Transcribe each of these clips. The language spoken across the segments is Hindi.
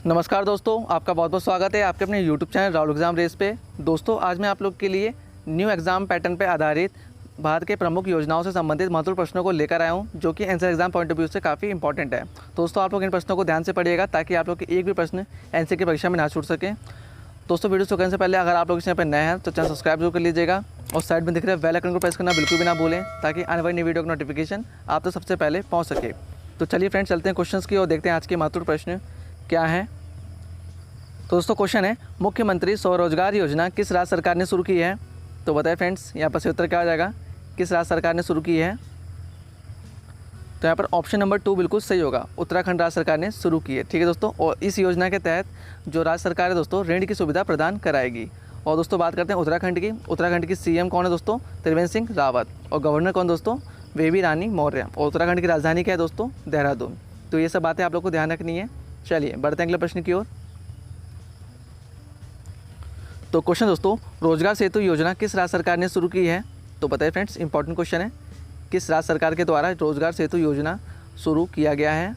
नमस्कार दोस्तों, आपका बहुत बहुत स्वागत है आपके अपने YouTube channel Rahul exam race पे। दोस्तों आज मैं आप लोग के लिए न्यू एग्ज़ाम पैटर्न पे आधारित भारत के प्रमुख योजनाओं से संबंधित महत्वपूर्ण प्रश्नों को लेकर आया हूं, जो कि NCR exam point of view से काफ़ी इंपॉर्टेंट है। दोस्तों आप लोग इन प्रश्नों को ध्यान से पढ़िएगा ताकि आप लोग के एक भी प्रश्न एनसीआर की परीक्षा में ना छूट सके। दोस्तों वीडियो शुरू करने से पहले अगर आप लोग इस चैनल पर नए हैं तो चैनल सब्सक्राइब जरूर कर लीजिएगा और साइड में दिख रहे बेल आइकन को प्रेस करना बिल्कुल भी ना भूलें ताकि आने वाली नई वीडियो का नोटिफिकेशन आप तक सबसे पहले पहुँच सके। तो चलिए फ्रेंड्स चलते हैं क्वेश्चंस की और देखते हैं आज के महत्वपूर्ण प्रश्न क्या हैं। तो दोस्तों क्वेश्चन है, मुख्यमंत्री स्वरोजगार योजना किस राज्य सरकार ने शुरू की है? तो बताइए फ्रेंड्स यहाँ पर से उत्तर क्या हो जाएगा, किस राज्य सरकार ने शुरू की है? तो यहाँ पर ऑप्शन नंबर 2 बिल्कुल सही होगा, उत्तराखंड राज्य सरकार ने शुरू की है। ठीक है दोस्तों, और इस योजना के तहत जो राज्य सरकार है दोस्तों ऋण की सुविधा प्रदान कराएगी। और दोस्तों बात करते हैं उत्तराखंड की सीएम कौन है दोस्तों? त्रिवेंद्र सिंह रावत। और गवर्नर कौन दोस्तों? बेबी रानी मौर्य। और उत्तराखंड की राजधानी क्या है दोस्तों? देहरादून। तो ये सब बातें आप लोग को ध्यान रखनी है। चलिए बढ़ते हैं अगले प्रश्न की ओर। तो क्वेश्चन दोस्तों, रोजगार सेतु योजना किस राज्य सरकार ने शुरू की है? तो बताइए फ्रेंड्स, इंपॉर्टेंट क्वेश्चन है, किस राज्य सरकार के द्वारा रोजगार सेतु योजना शुरू किया गया है?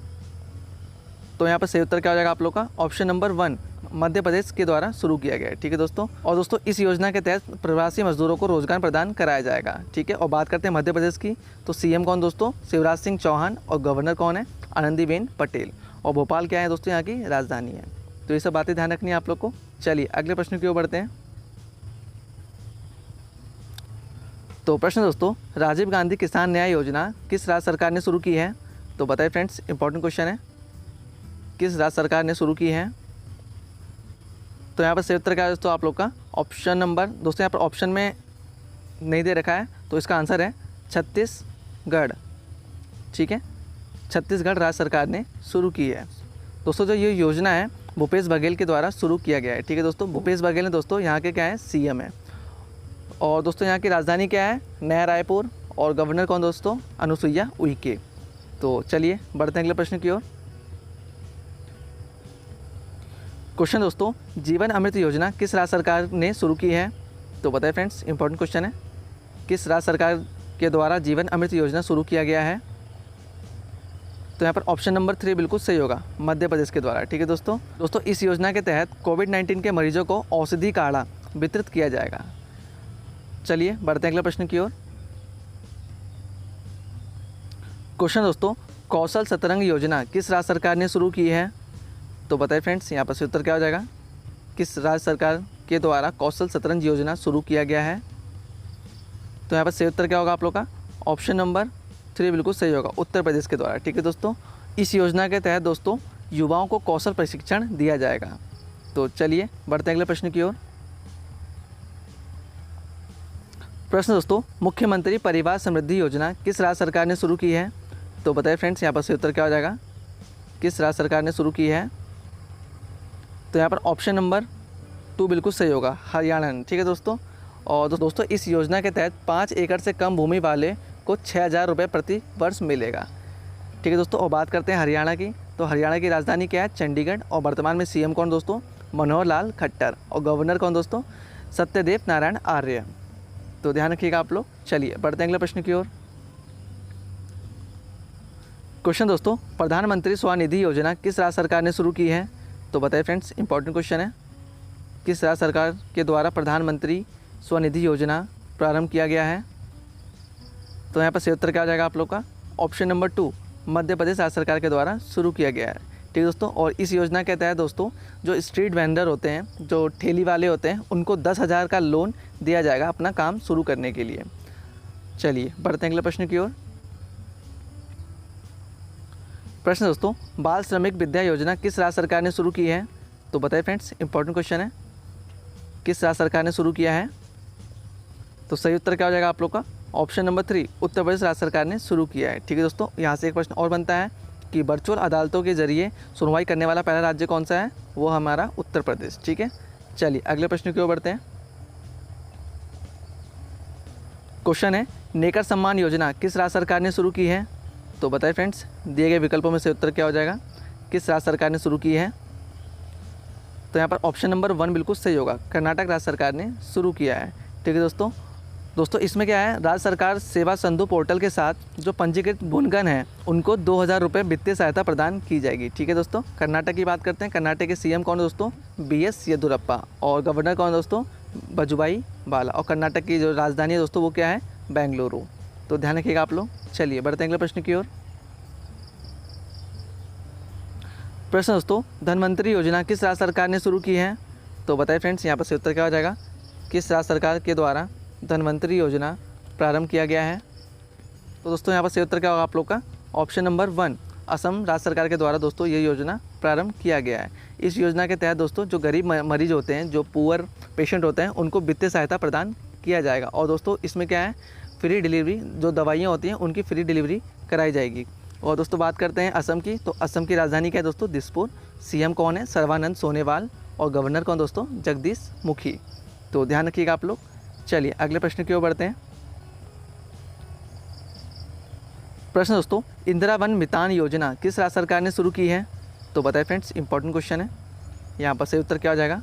तो यहाँ पर सही उत्तर क्या हो जाएगा आप लोग का? ऑप्शन नंबर 1 मध्य प्रदेश के द्वारा शुरू किया गया है। ठीक है दोस्तों, और दोस्तों इस योजना के तहत प्रवासी मजदूरों को रोजगार प्रदान कराया जाएगा। ठीक है, और बात करते हैं मध्य प्रदेश की, तो सीएम कौन दोस्तों? शिवराज सिंह चौहान। और गवर्नर कौन है? आनंदीबेन पटेल। और भोपाल क्या है दोस्तों? यहाँ की राजधानी है। तो ये सब बातें ध्यान रखनी है आप लोग को। चलिए अगले प्रश्न की ओर बढ़ते हैं। तो प्रश्न दोस्तों, राजीव गांधी किसान न्याय योजना किस राज्य सरकार ने शुरू की है? तो बताइए फ्रेंड्स, इंपॉर्टेंट क्वेश्चन है, किस राज्य सरकार ने शुरू की है? तो यहाँ पर सही उत्तर क्या है दोस्तों आप लोग का? ऑप्शन नंबर दोस्तों यहाँ पर ऑप्शन में नहीं दे रखा है, तो इसका आंसर है छत्तीसगढ़। ठीक है, छत्तीसगढ़ राज्य सरकार ने शुरू की है। दोस्तों जो ये योजना है भूपेश बघेल के द्वारा शुरू किया गया है। ठीक है दोस्तों, भूपेश बघेल ने दोस्तों यहाँ के क्या है? सीएम है। और दोस्तों यहाँ की राजधानी क्या है? नया रायपुर। और गवर्नर कौन दोस्तों? अनुसुईया उइके। तो चलिए बढ़ते हैं अगले प्रश्न की ओर। क्वेश्चन दोस्तों, जीवन अमृत योजना किस राज्य सरकार ने शुरू की है? तो बताइए फ्रेंड्स, इंपॉर्टेंट क्वेश्चन है, किस राज्य सरकार के द्वारा जीवन अमृत योजना शुरू किया गया है? तो यहाँ पर ऑप्शन नंबर 3 बिल्कुल सही होगा, मध्य प्रदेश के द्वारा। ठीक है दोस्तों इस योजना के तहत कोविड-19 के मरीजों को औषधि काढ़ा वितरित किया जाएगा। चलिए बढ़ते हैं अगले प्रश्न की ओर। क्वेश्चन दोस्तों, कौशल सतरंग योजना किस राज्य सरकार ने शुरू की है? तो बताइए फ्रेंड्स, यहाँ पर से उत्तर क्या हो जाएगा, किस राज्य सरकार के द्वारा कौशल सतरंग योजना शुरू किया गया है? तो यहाँ पर सही उत्तर क्या होगा आप लोग का? ऑप्शन नंबर 3 बिल्कुल सही होगा, उत्तर प्रदेश के द्वारा। ठीक है दोस्तों, इस योजना के तहत दोस्तों युवाओं को कौशल प्रशिक्षण दिया जाएगा। तो चलिए बढ़ते हैं अगले प्रश्न की ओर। प्रश्न दोस्तों, मुख्यमंत्री परिवार समृद्धि योजना किस राज्य सरकार ने शुरू की है? तो बताइए फ्रेंड्स, यहाँ पर सही उत्तर क्या हो जाएगा, किस राज्य सरकार ने शुरू की है? तो यहाँ पर ऑप्शन नंबर 2 बिल्कुल सही होगा, हरियाणा ने। ठीक है दोस्तों, और दोस्तों इस योजना के तहत 5 एकड़ से कम भूमि वाले को 6,000 रुपये प्रति वर्ष मिलेगा। ठीक है दोस्तों, और बात करते हैं हरियाणा की, तो हरियाणा की राजधानी क्या है? चंडीगढ़। और वर्तमान में सीएम कौन दोस्तों? मनोहर लाल खट्टर। और गवर्नर कौन दोस्तों? सत्यदेव नारायण आर्य। तो ध्यान रखिएगा आप लोग। चलिए बढ़ते हैं अगले प्रश्न की ओर। क्वेश्चन दोस्तों, प्रधानमंत्री स्वनिधि योजना किस राज्य सरकार ने शुरू की है? तो बताइए फ्रेंड्स, इंपॉर्टेंट क्वेश्चन है, किस राज्य सरकार के द्वारा प्रधानमंत्री स्वनिधि योजना प्रारंभ किया गया है? तो यहाँ पर सही उत्तर क्या हो जाएगा आप लोग का? ऑप्शन नंबर 2 मध्य प्रदेश राज्य सरकार के द्वारा शुरू किया गया है। ठीक है दोस्तों, और इस योजना के तहत दोस्तों जो स्ट्रीट वेंडर होते हैं, जो ठेली वाले होते हैं, उनको 10,000 का लोन दिया जाएगा अपना काम शुरू करने के लिए। चलिए बढ़ते हैं अगले प्रश्न की ओर। प्रश्न दोस्तों, बाल श्रमिक विद्या योजना किस राज्य सरकार ने शुरू की है? तो बताइए फ्रेंड्स, इंपॉर्टेंट क्वेश्चन है, किस राज्य सरकार ने शुरू किया है? तो सही उत्तर क्या हो जाएगा आप लोग का? ऑप्शन नंबर 3 उत्तर प्रदेश राज्य सरकार ने शुरू किया है। ठीक है दोस्तों, यहाँ से एक प्रश्न और बनता है कि वर्चुअल अदालतों के जरिए सुनवाई करने वाला पहला राज्य कौन सा है? वो हमारा उत्तर प्रदेश। ठीक है, चलिए अगले प्रश्न की ओर बढ़ते हैं। क्वेश्चन है, नेकर सम्मान योजना किस राज्य सरकार ने शुरू की है? तो बताइए फ्रेंड्स, दिए गए विकल्पों में से उत्तर क्या हो जाएगा, किस राज्य सरकार ने शुरू की है? तो यहाँ पर ऑप्शन नंबर 1 बिल्कुल सही होगा, कर्नाटक राज्य सरकार ने शुरू किया है। ठीक है दोस्तों, दोस्तों इसमें क्या है, राज्य सरकार सेवा संधु पोर्टल के साथ जो पंजीकृत बुनकन हैं उनको 2000 रुपये वित्तीय सहायता प्रदान की जाएगी। ठीक है दोस्तों। कर्नाटक की बात करते हैं। कर्नाटक के सीएम कौन है दोस्तों? BS येदियुरप्पा। और गवर्नर कौन है दोस्तों? वजुभाई वाला। और कर्नाटक की जो राजधानी है दोस्तों वो क्या है? बेंगलुरु। तो ध्यान रखिएगा आप लोग। चलिए बढ़ते हैं अगले प्रश्न की ओर। प्रश्न दोस्तों, धनवंतरी योजना किस राज्य सरकार ने शुरू की है? तो बताइए फ्रेंड्स, यहाँ पर से उत्तर क्या हो जाएगा? किस राज्य सरकार के द्वारा धनवंतरी योजना प्रारंभ किया गया है? तो दोस्तों यहाँ पर सही उत्तर क्या होगा आप लोग का? ऑप्शन नंबर 1, असम राज्य सरकार के द्वारा दोस्तों ये योजना प्रारंभ किया गया है। इस योजना के तहत दोस्तों जो गरीब मरीज होते हैं, जो पुअर पेशेंट होते हैं, उनको वित्तीय सहायता प्रदान किया जाएगा। और दोस्तों इसमें क्या है, फ्री डिलीवरी, जो दवाइयाँ होती हैं उनकी फ्री डिलीवरी कराई जाएगी। और दोस्तों बात करते हैं असम की, तो असम की राजधानी क्या है दोस्तों? दिसपुर। सीएम कौन है? सर्बानंद सोनोवाल। और गवर्नर कौन दोस्तों? जगदीश मुखी। तो ध्यान रखिएगा आप लोग। चलिए अगले प्रश्न की ओर बढ़ते हैं। प्रश्न दोस्तों, इंदिरा वन मितान योजना किस राज्य सरकार ने शुरू की है? तो बताइए फ्रेंड्स, इंपॉर्टेंट क्वेश्चन है। यहाँ पर सही उत्तर क्या हो जाएगा?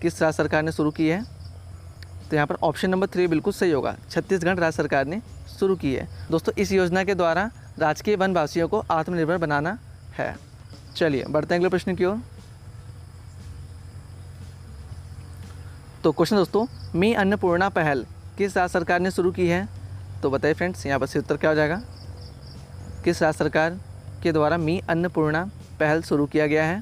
किस राज्य सरकार ने शुरू की है? तो यहाँ पर ऑप्शन नंबर 3 बिल्कुल सही होगा। छत्तीसगढ़ राज्य सरकार ने शुरू की है। दोस्तों इस योजना के द्वारा राजकीय वनवासियों को आत्मनिर्भर बनाना है। चलिए बढ़ते हैं अगले प्रश्न की ओर। तो क्वेश्चन दोस्तों, मी अन्नपूर्णा पहल किस राज्य सरकार ने शुरू की है? तो बताइए फ्रेंड्स, यहाँ पर से उत्तर क्या हो जाएगा? किस राज्य सरकार के द्वारा मी अन्नपूर्णा पहल शुरू किया गया है?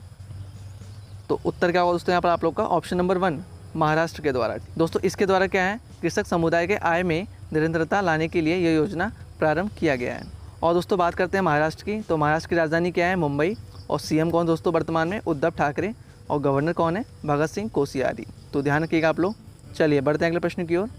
तो उत्तर क्या होगा दोस्तों यहाँ पर आप लोग का? ऑप्शन नंबर 1, महाराष्ट्र के द्वारा। दोस्तों इसके द्वारा क्या है, कृषक समुदाय के आय में निरंतरता लाने के लिए यह योजना प्रारंभ किया गया है। और दोस्तों बात करते हैं महाराष्ट्र की, तो महाराष्ट्र की राजधानी क्या है? मुंबई। और सीएम कौन दोस्तों वर्तमान में? उद्धव ठाकरे। और गवर्नर कौन है? भगत सिंह कोश्यारी। तो ध्यान रखिएगा आप लोग। चलिए बढ़ते हैं अगले प्रश्न की ओर।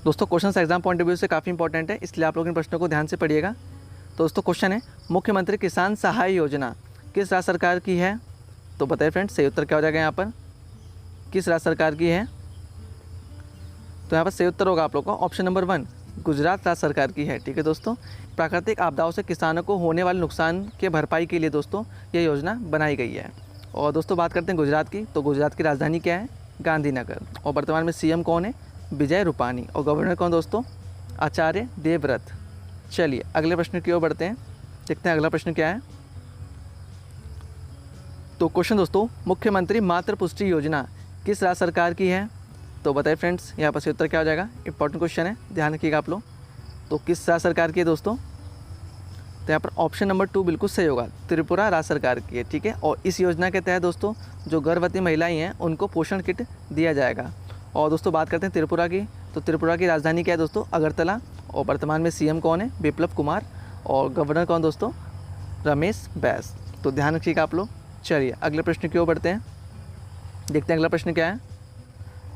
दोस्तों question exam point of view से काफ़ी इंपॉर्टेंट है, इसलिए आप लोग इन प्रश्नों को ध्यान से पढ़िएगा। तो दोस्तों क्वेश्चन है, मुख्यमंत्री किसान सहाय योजना किस राज्य सरकार की है? तो बताइए फ्रेंड्स, सही उत्तर क्या हो जाएगा यहाँ पर? किस राज्य सरकार की है? तो यहाँ पर सही उत्तर होगा आप लोग का ऑप्शन नंबर 1, गुजरात राज्य सरकार की है। ठीक है दोस्तों। प्राकृतिक आपदाओं से किसानों को होने वाले नुकसान के भरपाई के लिए दोस्तों ये योजना बनाई गई है। और दोस्तों बात करते हैं गुजरात की, तो गुजरात की राजधानी क्या है? गांधीनगर। और वर्तमान में सीएम कौन है? विजय रूपानी। और गवर्नर कौन दोस्तों? आचार्य देवव्रत। चलिए अगले प्रश्न की ओर बढ़ते हैं, देखते हैं अगला प्रश्न क्या है। तो क्वेश्चन दोस्तों, मुख्यमंत्री मातृ पुष्टि योजना किस राज्य सरकार की है? तो बताइए फ्रेंड्स, यहाँ पर से उत्तर क्या हो जाएगा? इंपॉर्टेंट क्वेश्चन है, ध्यान रखिएगा आप लोग। तो किस राज्य सरकार की है दोस्तों? तो यहाँ पर ऑप्शन नंबर 2 बिल्कुल सही होगा, त्रिपुरा राज्य सरकार की है। ठीक है। और इस योजना के तहत दोस्तों जो गर्भवती महिलाएं हैं उनको पोषण किट दिया जाएगा। और दोस्तों बात करते हैं त्रिपुरा की, तो त्रिपुरा की राजधानी क्या है दोस्तों? अगरतला। और वर्तमान में सीएम कौन है? बिप्लब कुमार। और गवर्नर कौन दोस्तों? रमेश बैस। तो ध्यान रखिएगा आप लोग। चलिए अगले प्रश्न की ओर बढ़ते हैं, देखते हैं अगला प्रश्न क्या है।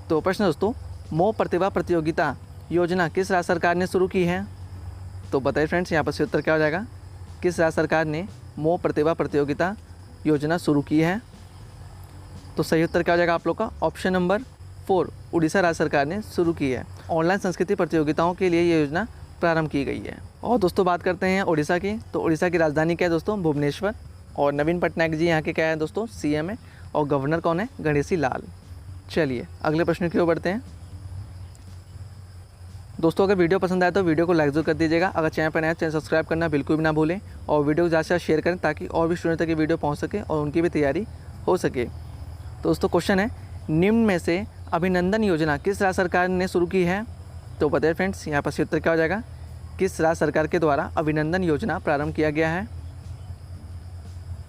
तो प्रश्न दोस्तों, मो प्रतिभा प्रतियोगिता योजना किस राज्य सरकार ने शुरू की है? तो बताइए फ्रेंड्स, यहाँ पर से उत्तर क्या हो जाएगा? किस राज्य सरकार ने मो प्रतिभा प्रतियोगिता योजना शुरू की है? तो सही उत्तर क्या हो जाएगा आप लोग का? ऑप्शन नंबर 4, उड़ीसा राज्य सरकार ने शुरू की है। ऑनलाइन संस्कृति प्रतियोगिताओं के लिए ये योजना प्रारंभ की गई है। और दोस्तों बात करते हैं उड़ीसा की, तो उड़ीसा की राजधानी क्या है दोस्तों? भुवनेश्वर। और नवीन पटनायक जी यहाँ के क्या है दोस्तों? सीएम है। और गवर्नर कौन है? गणेशी लाल। चलिए अगले प्रश्न की ओर बढ़ते हैं। दोस्तों अगर वीडियो पसंद आए तो वीडियो को लाइक जरूर कर दीजिएगा। अगर चैनल पर नया चैनल सब्सक्राइब करना बिल्कुल भी ना भूलें। और वीडियो को ज़्यादा से ज़्यादा शेयर करें ताकि और भी स्टूडेंट तक ये वीडियो पहुँच सके और उनकी भी तैयारी हो सके। तो दोस्तों क्वेश्चन है, निम्न में से अभिनंदन योजना किस राज्य सरकार ने शुरू की है? तो बताइए फ्रेंड्स, यहाँ पर सही उत्तर क्या हो जाएगा? किस राज्य सरकार के द्वारा अभिनंदन योजना प्रारंभ किया गया है?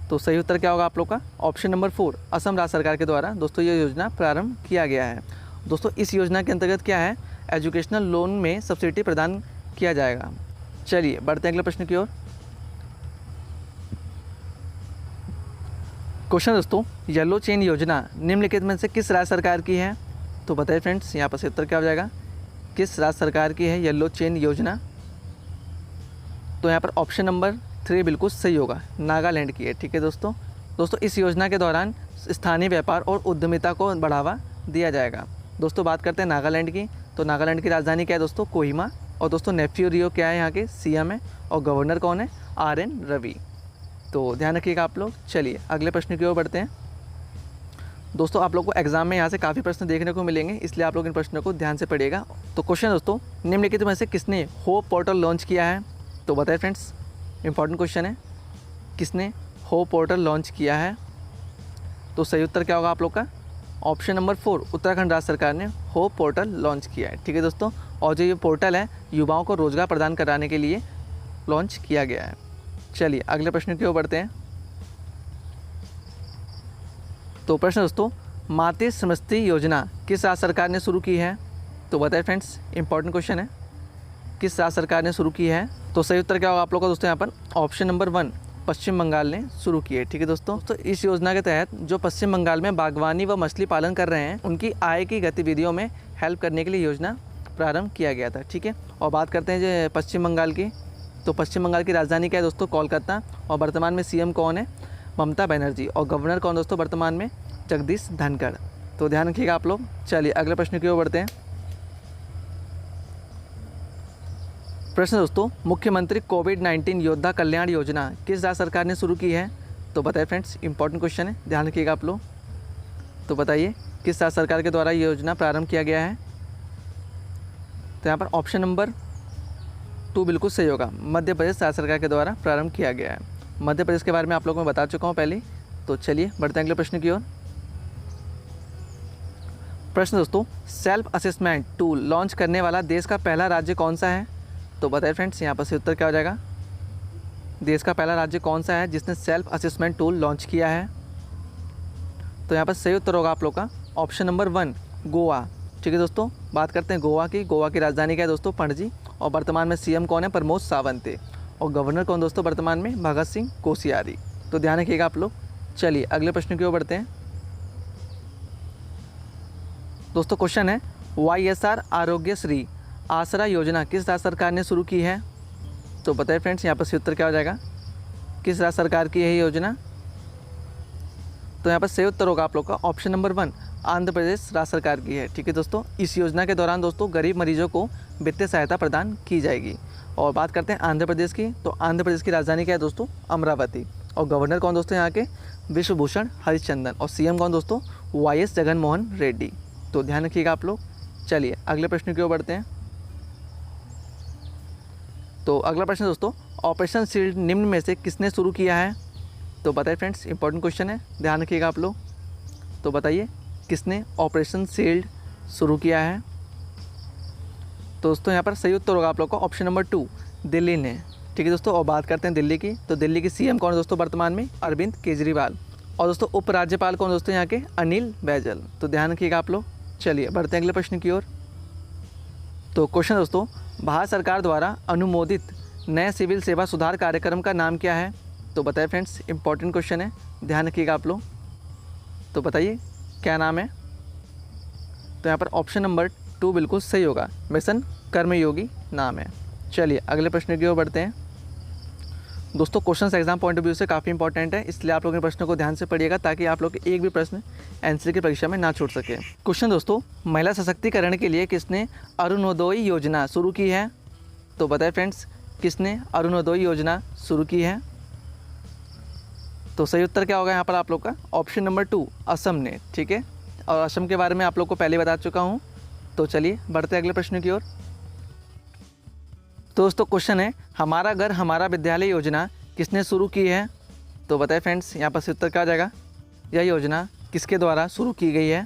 तो सही उत्तर क्या होगा आप लोग का? ऑप्शन नंबर 4, असम राज्य सरकार के द्वारा दोस्तों ये योजना प्रारंभ किया गया है। दोस्तों इस योजना के अंतर्गत क्या है? एजुकेशनल लोन में सब्सिडी प्रदान किया जाएगा। चलिए बढ़ते हैं अगले प्रश्न की ओर। क्वेश्चन दोस्तों, येलो चेन योजना निम्नलिखित में से किस राज्य सरकार की है? तो बताइए फ्रेंड्स, यहाँ पर से उत्तर क्या हो जाएगा? किस राज्य सरकार की है येलो चेन योजना? तो यहाँ पर ऑप्शन नंबर 3 बिल्कुल सही होगा, नागालैंड की है। ठीक है दोस्तों इस योजना के दौरान स्थानीय व्यापार और उद्यमिता को बढ़ावा दिया जाएगा। दोस्तों बात करते हैं नागालैंड की, तो नागालैंड की राजधानी क्या है दोस्तों? कोहिमा। और दोस्तों नेफ्यू रियो क्या है? यहाँ के सीएम है। और गवर्नर कौन है? RN रवि। तो ध्यान रखिएगा आप लोग। चलिए अगले प्रश्न की ओर बढ़ते हैं। दोस्तों आप लोग को एग्जाम में यहाँ से काफ़ी प्रश्न देखने को मिलेंगे, इसलिए आप लोग इन प्रश्नों को ध्यान से पढ़िएगा। तो क्वेश्चन दोस्तों, निम्नलिखित में से किसने होप पोर्टल लॉन्च किया है? तो बताइए फ्रेंड्स, इंपॉर्टेंट क्वेश्चन है, किसने होप पोर्टल लॉन्च किया है? तो सही उत्तर क्या होगा आप लोग का? ऑप्शन नंबर 4, उत्तराखंड राज्य सरकार ने होप पोर्टल लॉन्च किया है। ठीक है दोस्तों, और जो ये पोर्टल है युवाओं को रोजगार प्रदान कराने के लिए लॉन्च किया गया है। चलिए अगले प्रश्न की ओर बढ़ते हैं। तो प्रश्न दोस्तों, मातृ समृद्धि योजना किस राज्य सरकार ने शुरू की है? तो बताइए फ्रेंड्स, इंपॉर्टेंट क्वेश्चन है, किस राज्य सरकार ने शुरू की है? तो सही उत्तर क्या होगा आप लोग का दोस्तों? यहाँ पर ऑप्शन नंबर 1, पश्चिम बंगाल ने शुरू की है। ठीक है दोस्तों, तो इस योजना के तहत जो पश्चिम बंगाल में बागवानी व मछली पालन कर रहे हैं उनकी आय की गतिविधियों में हेल्प करने के लिए योजना प्रारंभ किया गया था। ठीक है, और बात करते हैं जो पश्चिम बंगाल की, तो पश्चिम बंगाल की राजधानी क्या है दोस्तों? कोलकाता। और वर्तमान में सीएम कौन है? ममता बनर्जी। और गवर्नर कौन दोस्तों वर्तमान में? जगदीश धनखड़। तो ध्यान रखिएगा आप लोग। चलिए अगले प्रश्न की ओर बढ़ते हैं। प्रश्न दोस्तों, मुख्यमंत्री कोविड-19 योद्धा कल्याण योजना किस राज्य सरकार ने शुरू की है? तो बताइए फ्रेंड्स, इंपॉर्टेंट क्वेश्चन है, ध्यान रखिएगा आप लोग। तो बताइए किस राज्य सरकार के द्वारा ये योजना प्रारंभ किया गया है? तो यहाँ पर ऑप्शन नंबर 2 बिल्कुल सही होगा, मध्य प्रदेश राज्य सरकार के द्वारा प्रारंभ किया गया है। मध्य प्रदेश के बारे में आप लोगों को मैं बता चुका हूँ पहले। तो चलिए बढ़ते हैं अगले प्रश्न की ओर। प्रश्न दोस्तों, सेल्फ असेसमेंट टूल लॉन्च करने वाला देश का पहला राज्य कौन सा है? तो बताइए फ्रेंड्स, यहाँ पर से उत्तर क्या हो जाएगा? देश का पहला राज्य कौन सा है जिसने सेल्फ असेसमेंट टूल लॉन्च किया है? तो यहाँ पर सही उत्तर होगा आप लोग का ऑप्शन नंबर 1, गोवा। ठीक है दोस्तों, बात करते हैं गोवा की। गोवा की राजधानी क्या है दोस्तों? पणजी। और वर्तमान में सीएम कौन है? प्रमोद सावंत। और गवर्नर कौन दोस्तों वर्तमान में? भगत सिंह कोश्यारी। तो ध्यान रखिएगा आप लोग। चलिए अगले प्रश्न की ओर बढ़ते हैं। दोस्तों क्वेश्चन है, YSR आरोग्यश्री आसरा योजना किस राज्य सरकार ने शुरू की है? तो बताइए फ्रेंड्स, यहाँ पर सही उत्तर क्या हो जाएगा? किस राज्य सरकार की है ये योजना? तो यहाँ पर सही उत्तर होगा आप लोग का ऑप्शन नंबर 1, आंध्र प्रदेश राज्य सरकार की है। ठीक है दोस्तों, इस योजना के दौरान दोस्तों गरीब मरीजों को वित्तीय सहायता प्रदान की जाएगी। और बात करते हैं आंध्र प्रदेश की, तो आंध्र प्रदेश की राजधानी क्या है दोस्तों? अमरावती। और गवर्नर कौन दोस्तों यहाँ के? विश्वभूषण हरिश्चंदन। और सीएम कौन दोस्तों? YS जगनमोहन रेड्डी। तो ध्यान रखिएगा आप लोग। चलिए अगले प्रश्न की ओर बढ़ते हैं। तो अगला प्रश्न दोस्तों, ऑपरेशन शील्ड निम्न में से किसने शुरू किया है? तो बताइए फ्रेंड्स, इंपॉर्टेंट क्वेश्चन है, ध्यान रखिएगा आप लोग। तो बताइए किसने ऑपरेशन शील्ड शुरू किया है? तो दोस्तों यहाँ पर सही उत्तर होगा आप लोग का ऑप्शन नंबर 2, दिल्ली ने। ठीक है दोस्तों, और बात करते हैं दिल्ली की, तो दिल्ली की सीएम कौन है दोस्तों वर्तमान में? अरविंद केजरीवाल। और दोस्तों उपराज्यपाल कौन दोस्तों यहाँ के? अनिल बैजल। तो ध्यान रखिएगा आप लोग। चलिए बढ़ते हैं अगले प्रश्न की ओर। तो क्वेश्चन दोस्तों, भारत सरकार द्वारा अनुमोदित नए सिविल सेवा सुधार कार्यक्रम का नाम क्या है? तो बताइए फ्रेंड्स, इंपॉर्टेंट क्वेश्चन है, ध्यान रखिएगा आप लोग। तो बताइए क्या नाम है? तो यहाँ पर ऑप्शन नंबर 2 बिल्कुल सही होगा, मिशन कर्मयोगी नाम है। चलिए अगले प्रश्न की ओर बढ़ते हैं। दोस्तों question exam point of view से काफ़ी इंपॉर्टेंट है, इसलिए आप लोग इन प्रश्नों को ध्यान से पढ़िएगा ताकि आप लोग एक भी प्रश्न एनसीआर की परीक्षा में ना छूट सके। क्वेश्चन दोस्तों, महिला सशक्तिकरण के लिए किसने अरुणोदय योजना शुरू की है? तो बताएं फ्रेंड्स, किसने अरुणोदय योजना शुरू की है? तो सही उत्तर क्या होगा यहाँ पर आप लोग का? ऑप्शन नंबर 2, असम ने। ठीक है, और असम के बारे में आप लोग को पहले बता चुका हूँ। तो चलिए बढ़ते हैं अगले प्रश्न की ओर। तो दोस्तों क्वेश्चन है, हमारा घर हमारा विद्यालय योजना किसने शुरू की है? तो बताएं फ्रेंड्स, यहाँ पर उत्तर क्या आ जाएगा? यह योजना किसके द्वारा शुरू की गई है?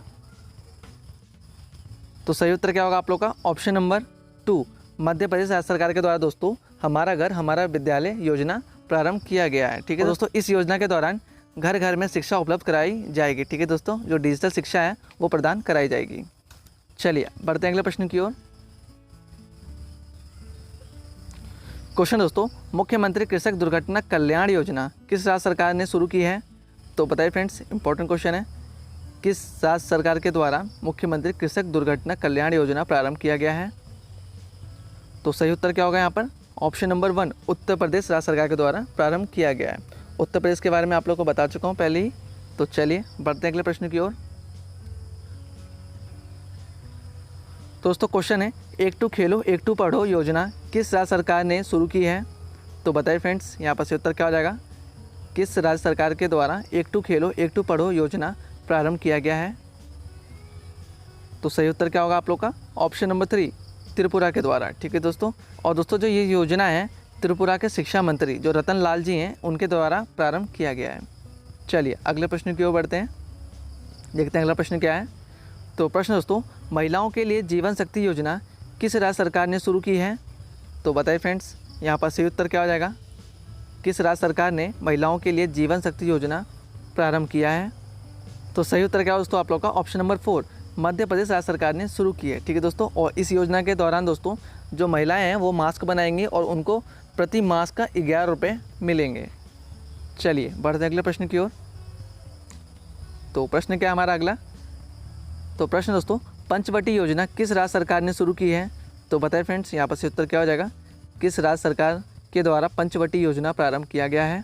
तो सही उत्तर क्या होगा आप लोग का? ऑप्शन नंबर 2, मध्य प्रदेश राज्य सरकार के द्वारा दोस्तों हमारा घर हमारा विद्यालय योजना प्रारंभ किया गया है। ठीक है दोस्तों, इस योजना के दौरान घर घर में शिक्षा उपलब्ध कराई जाएगी। ठीक है दोस्तों, जो डिजिटल शिक्षा है वो प्रदान कराई जाएगी। चलिए बढ़ते हैं अगले प्रश्न की ओर। क्वेश्चन दोस्तों, मुख्यमंत्री कृषक दुर्घटना कल्याण योजना किस राज्य सरकार ने शुरू की है? तो बताइए फ्रेंड्स, इंपॉर्टेंट क्वेश्चन है, किस राज्य सरकार के द्वारा मुख्यमंत्री कृषक दुर्घटना कल्याण योजना प्रारंभ किया गया है? तो सही उत्तर क्या होगा यहाँ पर? ऑप्शन नंबर 1, उत्तर प्रदेश राज्य सरकार के द्वारा प्रारंभ किया गया है। उत्तर प्रदेश के बारे में आप लोग को बता चुका हूँ पहले ही। तो चलिए बढ़ते हैं अगले प्रश्न की ओर। दोस्तों क्वेश्चन है, एक टू खेलो एक टू पढ़ो योजना किस राज्य सरकार ने शुरू की है? तो बताइए फ्रेंड्स, यहाँ पर से उत्तर क्या हो जाएगा? किस राज्य सरकार के द्वारा एक टू खेलो एक टू पढ़ो योजना प्रारंभ किया गया है? तो सही उत्तर क्या होगा आप लोग का? ऑप्शन नंबर 3, त्रिपुरा के द्वारा। ठीक है दोस्तों। और दोस्तों जो ये योजना है त्रिपुरा के शिक्षा मंत्री जो रतन लाल जी हैं उनके द्वारा प्रारंभ किया गया है। चलिए अगले प्रश्न की ओर बढ़ते हैं, देखते हैं अगला प्रश्न क्या है। तो प्रश्न दोस्तों, महिलाओं के लिए जीवन शक्ति योजना किस राज्य सरकार ने शुरू की है? तो बताइए फ्रेंड्स, यहाँ पर सही उत्तर क्या हो जाएगा? किस राज्य सरकार ने महिलाओं के लिए जीवन शक्ति योजना प्रारंभ किया है? तो सही उत्तर क्या हो दोस्तों आप लोग का? ऑप्शन नंबर 4, मध्य प्रदेश राज्य सरकार ने शुरू की है। ठीक है दोस्तों। और इस योजना के दौरान दोस्तों जो महिलाएं हैं वो मास्क बनाएंगी और उनको प्रति मास्क का 11 रुपये मिलेंगे। चलिए बढ़ते अगले प्रश्न की ओर। तो प्रश्न क्या है हमारा अगला? तो प्रश्न दोस्तों, पंचवटी योजना किस राज्य सरकार ने शुरू की है? तो बताएं फ्रेंड्स, यहाँ पर से उत्तर क्या हो जाएगा? किस राज्य सरकार के द्वारा पंचवटी योजना प्रारंभ किया गया है?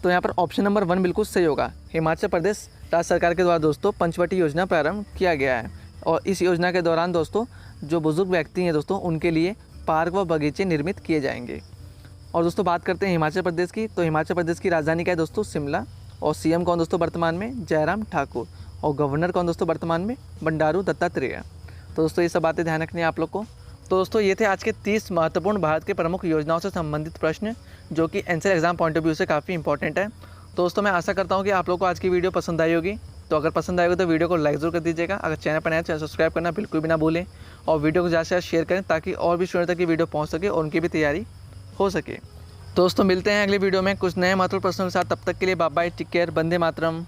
तो यहाँ पर ऑप्शन नंबर 1 बिल्कुल सही होगा। हिमाचल प्रदेश राज्य सरकार के द्वारा दोस्तों पंचवटी योजना प्रारंभ किया गया है। और इस योजना के दौरान दोस्तों जो बुजुर्ग व्यक्ति हैं दोस्तों उनके लिए पार्क व बगीचे निर्मित किए जाएंगे। और दोस्तों बात करते हैं हिमाचल प्रदेश की। तो हिमाचल प्रदेश की राजधानी क्या है दोस्तों? शिमला। और सीएम कौन दोस्तों वर्तमान में? जयराम ठाकुर। और गवर्नर कौन दोस्तों वर्तमान में? बंडारू दत्तात्रेय। तो दोस्तों ये सब बातें ध्यान रखनी है आप लोग को। तो दोस्तों ये थे आज के 30 महत्वपूर्ण भारत के प्रमुख योजनाओं से संबंधित प्रश्न जो कि NCR exam point of view से काफ़ी इंपॉर्टेंट है। तो दोस्तों मैं आशा करता हूँ कि आप लोग को आज की वीडियो पसंद आई होगी। तो अगर पसंद आएगा तो वीडियो को लाइक जरूर कर दीजिएगा। अगर चैनल पर नया है चैनल सब्सक्राइब करना बिल्कुल भी ना भूलें। और वीडियो को ज़्यादा से ज़्यादा शेयर करें ताकि और भी स्टूडेंट तक की वीडियो पहुँच सके और उनकी भी तैयारी हो सके। दोस्तों मिलते हैं अगले वीडियो में कुछ नए महत्वपूर्ण प्रश्नों के साथ। तब तक के लिए bye bye, take care, Vande Mataram.